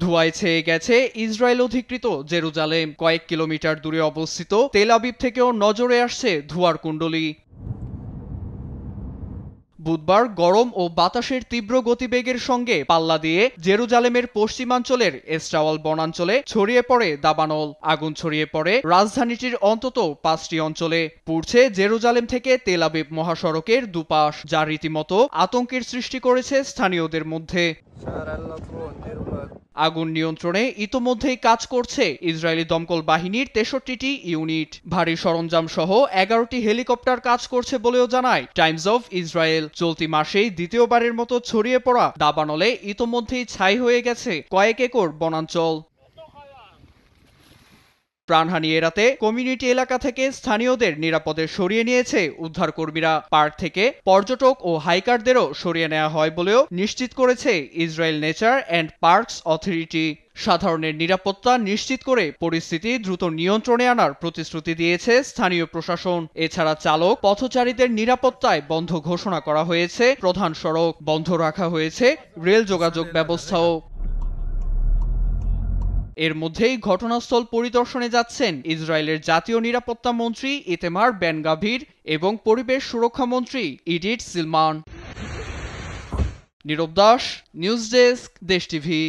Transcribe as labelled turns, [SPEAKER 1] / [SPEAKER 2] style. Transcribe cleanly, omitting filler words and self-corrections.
[SPEAKER 1] ধোঁয়ায় ছেয়ে গেছে ইসরায়েল অধিকৃত জেরুজালেম। কয়েক কিলোমিটার দূরে অবস্থিত তেল আবিব থেকেও নজরে আসছে ধোঁয়ার কুণ্ডলী। বুধবার গরম ও বাতাসের তীব্র গতিবেগের সঙ্গে পাল্লা দিয়ে জেরুজালেমের পশ্চিমাঞ্চলের এস্ট্রাওয়াল বনাঞ্চলে ছড়িয়ে পড়ে দাবানল। আগুন ছড়িয়ে পড়ে রাজধানীটির অন্তত 5টি অঞ্চলে। পুড়ছে জেরুজালেম থেকে তেল আবিব মহাসড়কের দুপাশ, যা রীতিমতো আতঙ্কের সৃষ্টি করেছে স্থানীয়দের মধ্যে। আগুন নিয়ন্ত্রণে ইতোমধ্যেই কাজ করছে ইসরায়েলি দমকল বাহিনীর 63টি ইউনিট। ভারী সরঞ্জাম সহ 11টি হেলিকপ্টার কাজ করছে বলেও জানায় টাইমস অফ ইসরায়েল। চলতি মাসেই দ্বিতীয়বারের মতো ছড়িয়ে পড়া দাবানলে ইতোমধ্যেই ছাই হয়ে গেছে কয়েক একর বনাঞ্চল। প্রাণহানি এড়াতে কমিউনিটি এলাকা থেকে স্থানীয়দের নিরাপদে সরিয়ে নিয়েছে উদ্ধারকর্মীরা। পার্ক থেকে পর্যটক ও হাইকারদেরও সরিয়ে নেওয়া হয় বলেও নিশ্চিত করেছে Israel nature and parks authority. সাধারণের নিরাপত্তা নিশ্চিত করে পরিস্থিতি দ্রুত নিয়ন্ত্রণে আনার প্রতিশ্রুতি দিয়েছে স্থানীয় প্রশাসন। এছাড়া চালক পথচারীদের নিরাপত্তায় বন্ধ ঘোষণা করা হয়েছে প্রধান সড়ক, বন্ধ রাখা হয়েছে রেল যোগাযোগ ব্যবস্থাও। এর মধ্যেই ঘটনাস্থল পরিদর্শনে যাচ্ছেন ইসরায়েলের জাতীয় নিরাপত্তা মন্ত্রী ইতেমার বেন গাভির এবং পরিবেশ সুরক্ষা মন্ত্রী ইডিথ সিলমান। নীরব দাস, নিউজ ডেস্ক, দেশ টিভি।